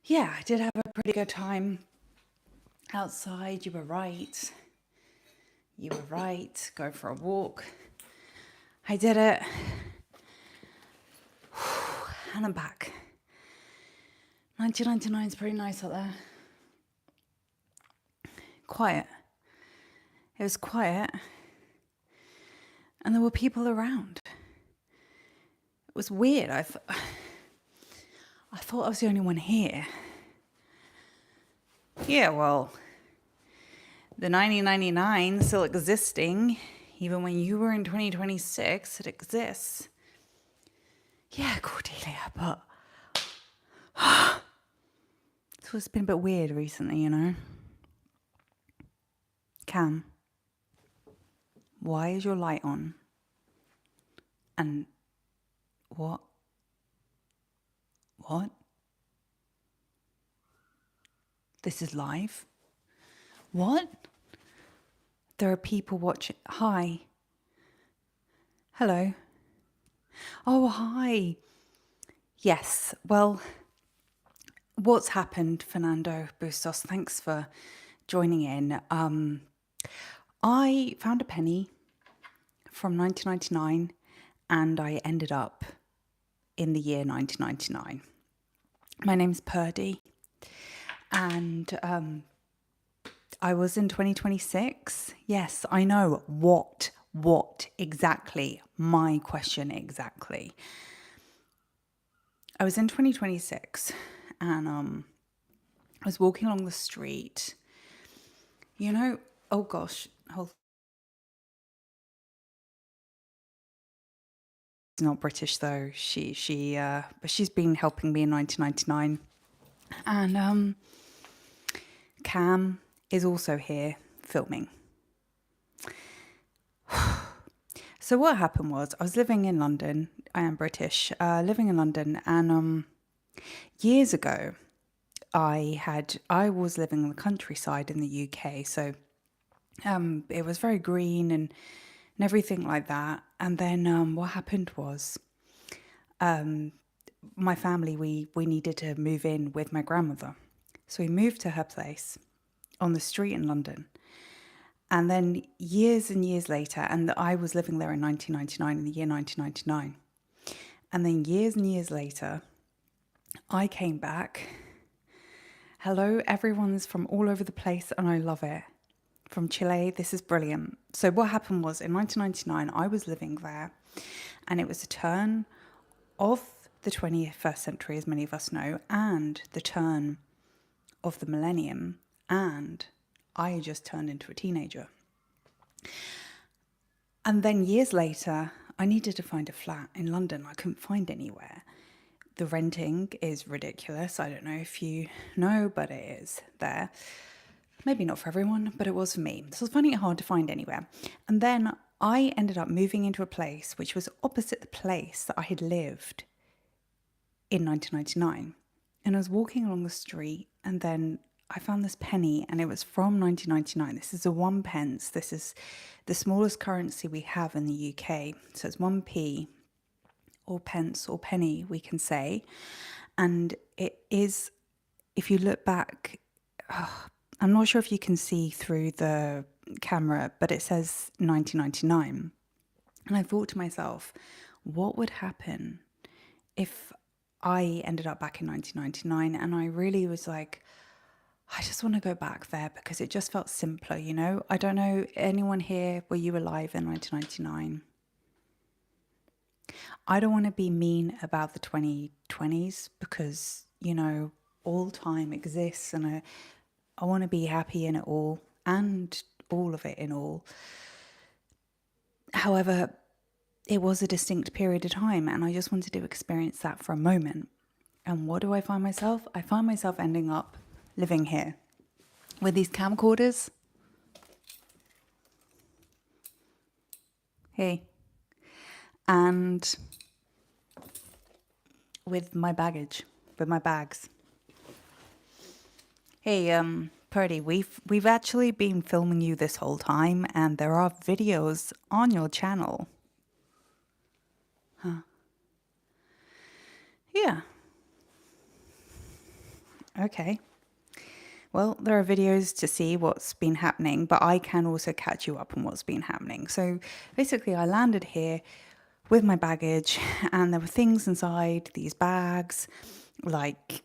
Yeah, I did have a pretty good time outside. You were right. You were right. Go for a walk. I did it. And I'm back. 1999 is pretty nice out there. Quiet. It was quiet. And there were people around. It was weird. I thought I was the only one here. Yeah, well, the 1999 still existing. Even when you were in 2026, it exists. Yeah, Cordelia, but so it's been a bit weird recently, you know. Cam, why is your light on? And what? What? This is live? What? There are people watching. Hi. Hello. Oh, hi. Yes, well, what's happened, Fernando Bustos? Thanks for joining in. I found a penny from 1999 and I ended up in the year 1999. My name's Perdie and I was in 2026. Yes, I know. What exactly? My question exactly. I was in 2026 and I was walking along the street. You know, oh gosh, hold. She's not British though. But she's been helping me in 1999. And Cam is also here filming. So what happened was I was living in London. I am British, living in London, and years ago, I was living in the countryside in the UK, so it was very green and everything like that. And then what happened was my family, we needed to move in with my grandmother. So we moved to her place on the street in London. And then years and years later, and I was living there in 1999, in the year 1999. And then years and years later, I came back. Hello, everyone's from all over the place and I love it. From Chile, this is brilliant. So what happened was in 1999, I was living there and it was the turn of the 21st century, as many of us know, and the turn of the millennium, and I had just turned into a teenager. And then years later, I needed to find a flat in London. I couldn't find anywhere. The renting is ridiculous. I don't know if you know, but it is there. Maybe not for everyone, but it was for me. So I was finding it hard to find anywhere. And then I ended up moving into a place which was opposite the place that I had lived in 1999. And I was walking along the street and then I found this penny and it was from 1999. This is a 1 pence. This is the smallest currency we have in the UK. So it's 1p or pence or penny, we can say. And it is, if you look back, I'm not sure if you can see through the camera, but it says 1999. And I thought to myself, what would happen if I ended up back in 1999? And I really was like, I just want to go back there because it just felt simpler, you know? I don't know, anyone here, were you alive in 1999? I don't want to be mean about the 2020s because, you know, all time exists and I want to be happy in it all and all of it in all. However, it was a distinct period of time and I just wanted to experience that for a moment. And what do I find myself? I find myself ending up living here with these camcorders. Hey. And with my baggage, with my bags. Hey, Perdie, we've actually been filming you this whole time and there are videos on your channel. Huh. Yeah. Okay. Well, there are videos to see what's been happening, but I can also catch you up on what's been happening. So basically, I landed here with my baggage, and there were things inside these bags, like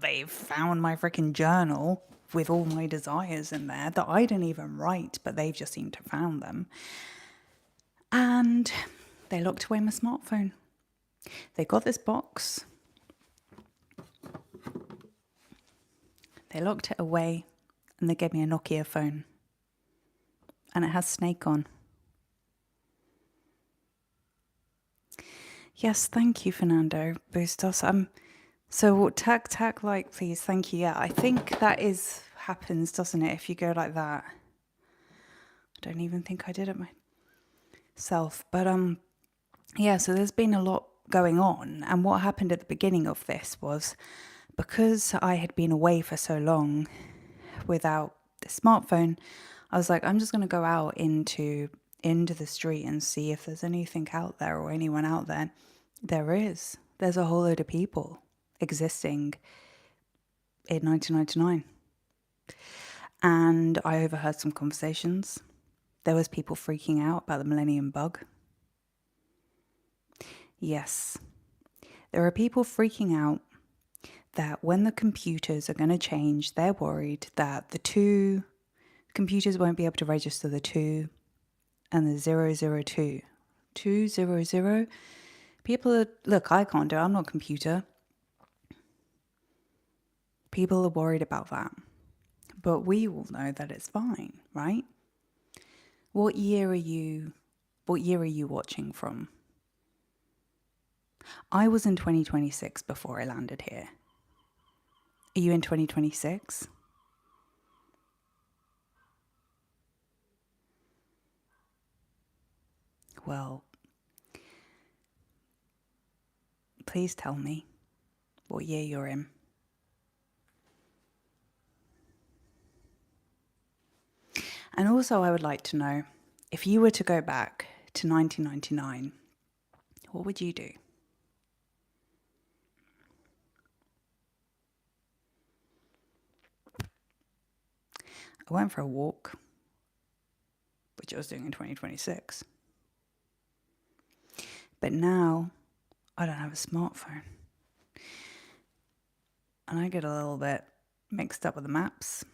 they found my freaking journal with all my desires in there that I didn't even write, but they've just seemed to have found them. And they locked away my smartphone. They got this box. They locked it away, and they gave me a Nokia phone. And it has Snake on. Yes, thank you, Fernando Bustos. So tack like, please, thank you. Yeah, I think that happens, doesn't it? If you go like that. I don't even think I did it myself, but yeah. So there's been a lot going on, and what happened at the beginning of this was because I had been away for so long without the smartphone. I was like, I'm just gonna go out into the street and see if there's anything out there or anyone out there. There is. There's a whole load of people existing in 1999. And I overheard some conversations. There was people freaking out about the Millennium Bug. Yes. There are people freaking out that when the computers are going to change, they're worried that the two computers won't be able to register the 2 and the 002. 200. People are, look, I can't do it. I'm not a computer. People are worried about that. But we all know that it's fine, right? What year are you watching from? I was in 2026 before I landed here. Are you in 2026? Well, please tell me what year you're in. And also I would like to know, if you were to go back to 1999, what would you do? I went for a walk, which I was doing in 2026. But now I don't have a smartphone. And I get a little bit mixed up with the maps.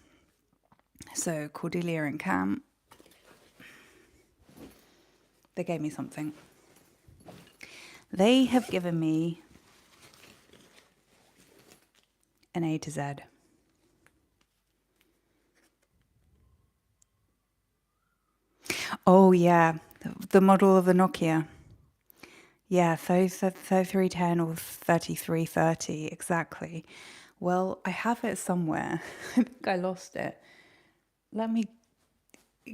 So Cordelia and Cam, they gave me something. They have given me an A to Z. Oh yeah, the model of the Nokia. Yeah, 3310 or 3330, exactly. Well, I have it somewhere. I think I lost it. Let me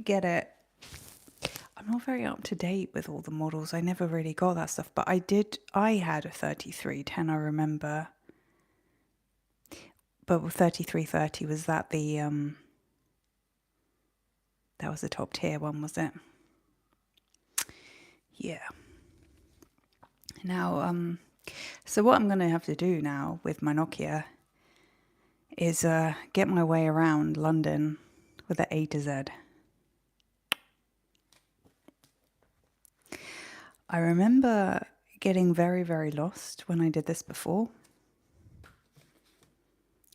get it. I'm not very up to date with all the models. I never really got that stuff, but I had a 3310, I remember. But with 3330, was that that was the top tier one, was it? Yeah. Now, so what I'm going to have to do now with my Nokia is get my way around London with the A to Z. I remember getting very, very lost when I did this before.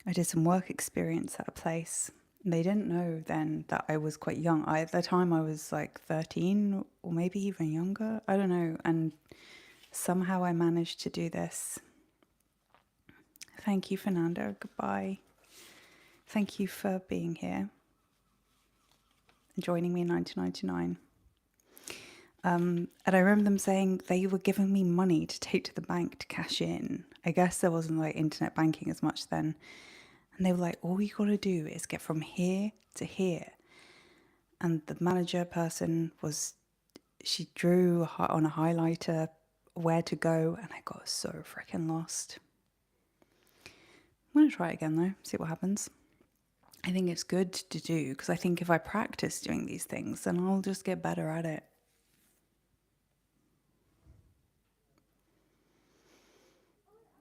I did some work experience at a place. They didn't know then that I was quite young. At the time I was like 13 or maybe even younger. I don't know. And somehow I managed to do this. Thank you, Fernando. Goodbye. Thank you for being here and joining me in 1999. And I remember them saying they were giving me money to take to the bank to cash in. I guess there wasn't like internet banking as much then. And they were like, all you got to do is get from here to here. And the manager person she drew on a highlighter where to go. And I got so freaking lost. I'm going to try it again though, see what happens. I think it's good to do because I think if I practice doing these things, then I'll just get better at it.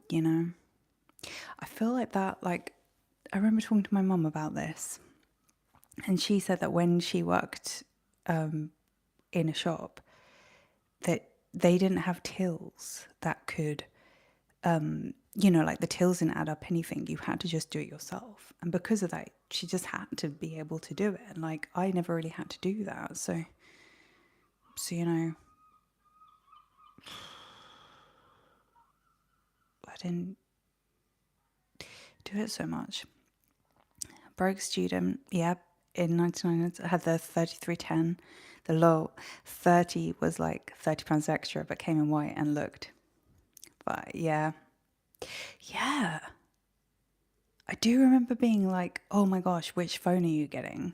You know, I feel like that, like, I remember talking to my mum about this, and she said that when she worked in a shop, that they didn't have tills that could, like the tills didn't add up anything. You had to just do it yourself. And because of that, she just had to be able to do it. And like, I never really had to do that. So I didn't do it so much. Broke student, yep. In 99, I had the 3310. The low 30 was like £30 extra, but came in white and looked. But yeah. I do remember being like, oh my gosh, which phone are you getting?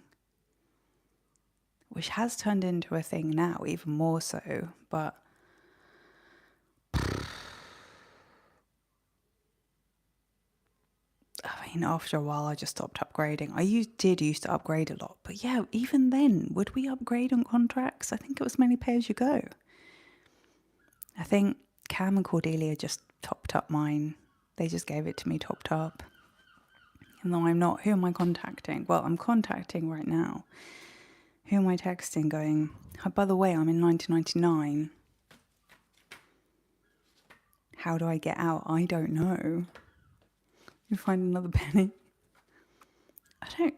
Which has turned into a thing now, even more so. But I mean, after a while, I just stopped upgrading. I did used to upgrade a lot. But yeah, even then, would we upgrade on contracts? I think it was mainly pay as you go. I think Cam and Cordelia just topped up mine. They just gave it to me topped up. And though I'm not, who am I contacting? Well, I'm contacting right now. Who am I texting going, oh, by the way, I'm in 1999. How do I get out? I don't know. You find another penny.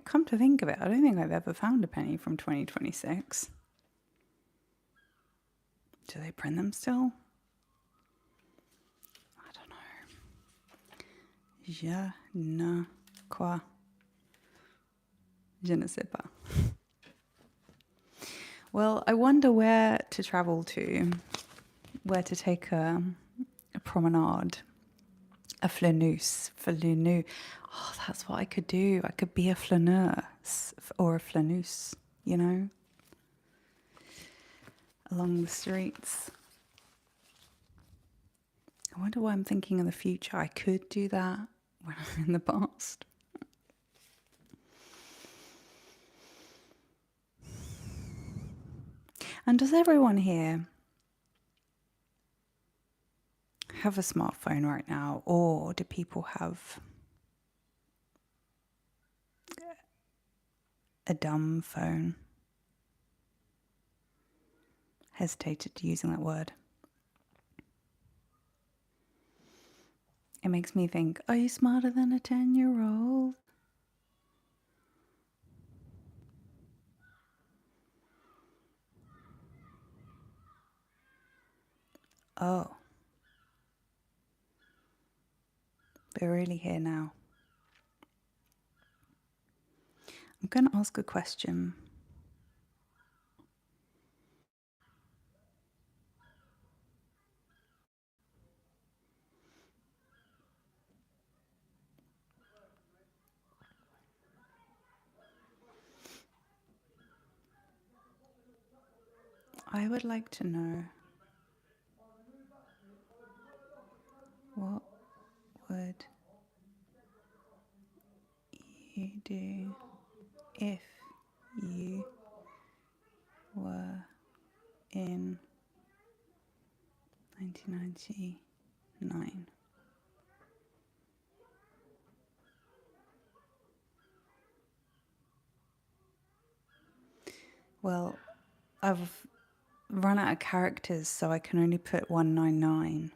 Come to think of it, I don't think I've ever found a penny from 2026. Do they print them still? I don't know. Je ne quoi. Je ne sais pas. Well, I wonder where to travel to, where to take a promenade, a flaneur. Oh, that's what I could do. I could be a flaneur or a flaneuse, along the streets. I wonder why I'm thinking in the future I could do that when I'm in the past. And does everyone here have a smartphone right now, or do people have a dumb phone? Hesitated to using that word. It makes me think, are you smarter than a 10-year-old? Oh. They're really here now. I'm going to ask a question. I would like to know, what would you do if you were in 1999? Well, I've run out of characters, so I can only put 199.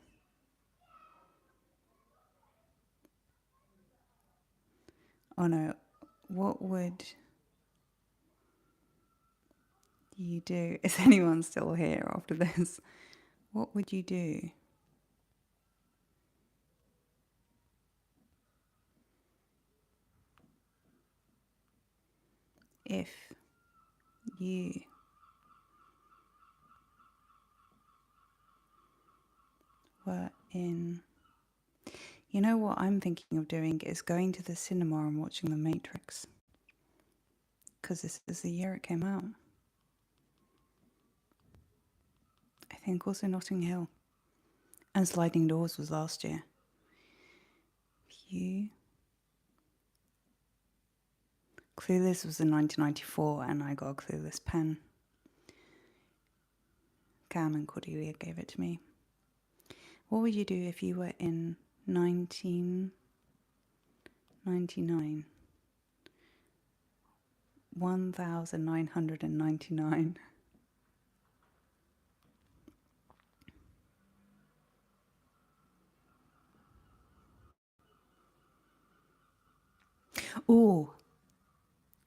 Oh no, what would you do? Is anyone still here after this? What would you do if you were in... You know what I'm thinking of doing is going to the cinema and watching The Matrix. Because this is the year it came out. I think also Notting Hill. And Sliding Doors was last year. Clueless was in 1994 and I got a Clueless pen. Cam and Cordelia gave it to me. What would you do if you were in 19... 99. 1,999. Ooh,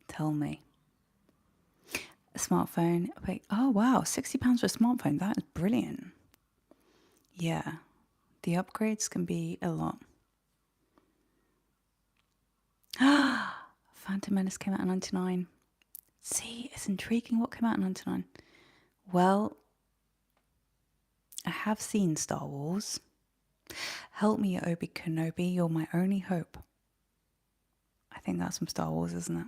tell me. A smartphone. Wait, oh wow, £60 for a smartphone. That is brilliant. Yeah, the upgrades can be a lot. Phantom Menace came out in 99. See, it's intriguing what came out in 99. Well, I have seen Star Wars. Help me, Obi Kenobi, you're my only hope. I think that's from Star Wars, isn't it?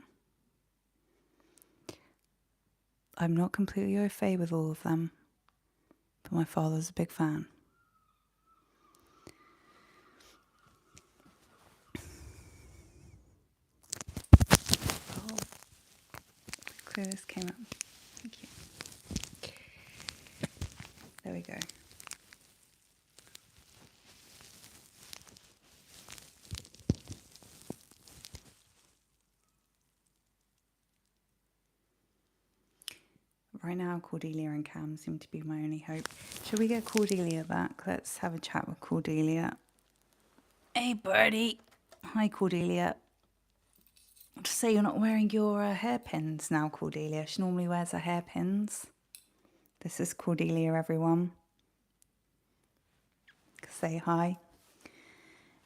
I'm not completely au fait with all of them, but my father's a big fan. Oh, clear this came up. Thank you. There we go. Right now, Cordelia and Cam seem to be my only hope. Should we get Cordelia back? Let's have a chat with Cordelia. Hey, Perdie. Hi, Cordelia. Just say you're not wearing your hairpins now, Cordelia. She normally wears her hairpins. This is Cordelia, everyone. Say hi.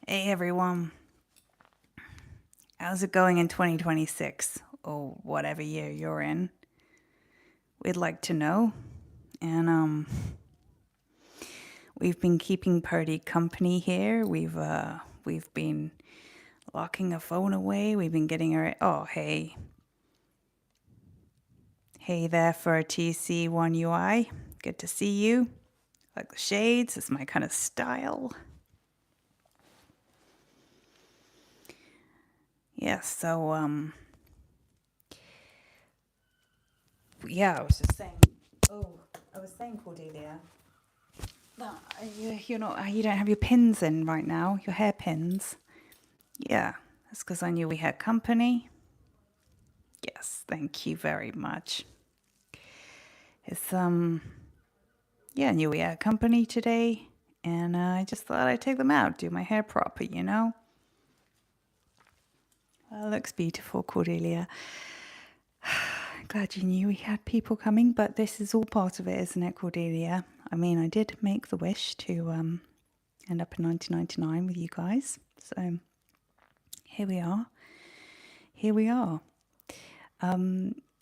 Hey, everyone. How's it going in 2026? Or whatever year you're in? We'd like to know. And we've been keeping Perdie company here. We've been locking her phone away. We've been getting her. Oh, hey. Hey there for TC1UI. Good to see you. Like the shades. It's my kind of style. Yeah, so yeah, I was just saying. Oh, I was saying, Cordelia, that you don't have your pins in right now, your hair pins. Yeah, that's because I knew we had company. Yes, thank you very much. It's yeah, I knew we had company today, and I just thought I'd take them out, do my hair proper, you know. Well, it looks beautiful, Cordelia. Glad you knew we had people coming, but this is all part of it, isn't it, Cordelia? I mean, I did make the wish to end up in 1999 with you guys, so here we are. Here we are.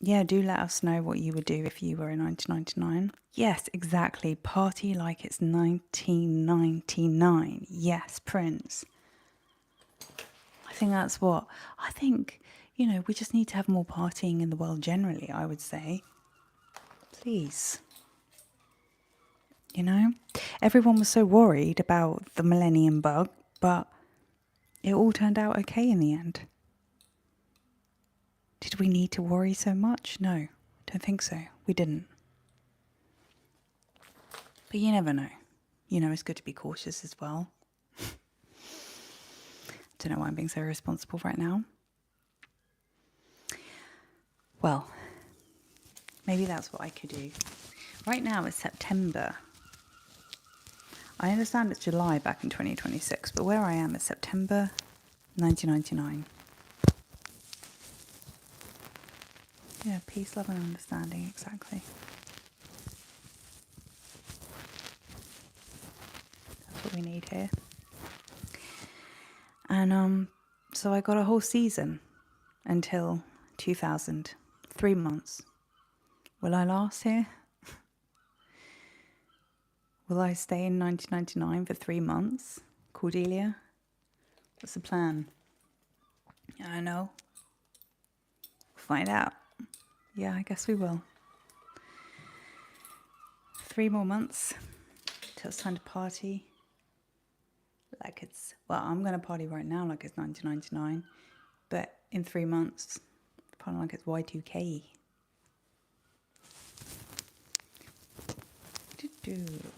Yeah, do let us know what you would do if you were in 1999. Yes, exactly. Party like it's 1999. Yes, Prince. I think that's what. I think, we just need to have more partying in the world generally, I would say. Please. Everyone was so worried about the millennium bug, but it all turned out okay in the end. Did we need to worry so much? No, don't think so. We didn't. But you never know. It's good to be cautious as well. Don't know why I'm being so irresponsible right now. Well, maybe that's what I could do. Right now it's September. I understand it's July back in 2026, but where I am is September 1999. Yeah, peace, love, and understanding, exactly. That's what we need here. And so I got a whole season until 2000, 3 months. Will I last here? Will I stay in 1999 for 3 months? Cordelia? What's the plan? I don't know. Find out. Yeah, I guess we will. 3 more months till it's time to party. I'm going to party right now like it's 1999. But in 3 months, probably like it's Y2K.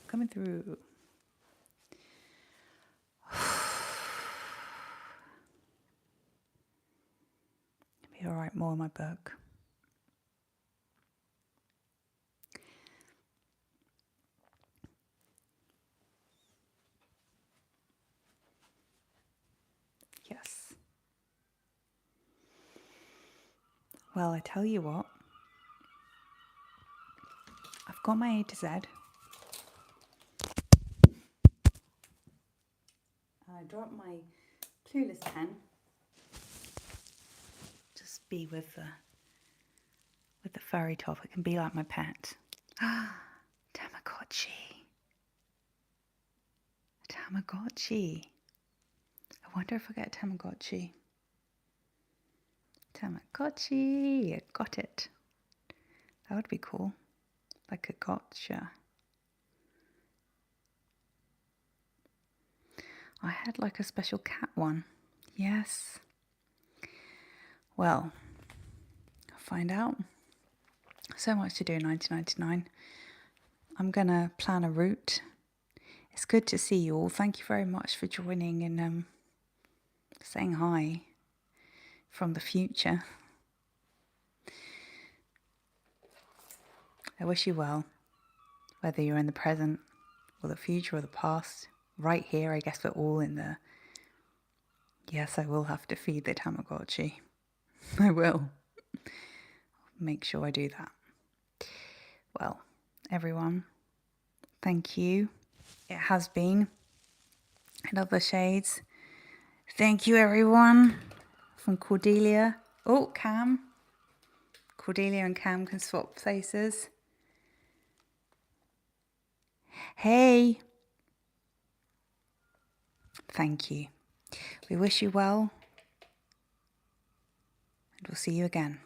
Coming through. Maybe I'll write more in my book. Yes. Well, I tell you what. I've got my A to Z. I dropped my Clueless pen. Just be with the furry top. It can be like my pet. Tamagotchi. A Tamagotchi. I wonder if I get a Tamagotchi. Tamagotchi. I got it. That would be cool. Like a gotcha. I had like a special cat one. Yes. Well, I'll find out. So much to do in 1999. I'm going to plan a route. It's good to see you all. Thank you very much for joining and saying hi from the future. I wish you well, whether you're in the present or the future or the past. Right here, I guess we're all in the... Yes, I will have to feed the Tamagotchi. I will. Make sure I do that. Well, everyone, thank you. It has been Another Shades. Thank you, everyone. From Cordelia. Oh, Cam. Cordelia and Cam can swap places. Hey. Thank you. We wish you well. And we'll see you again.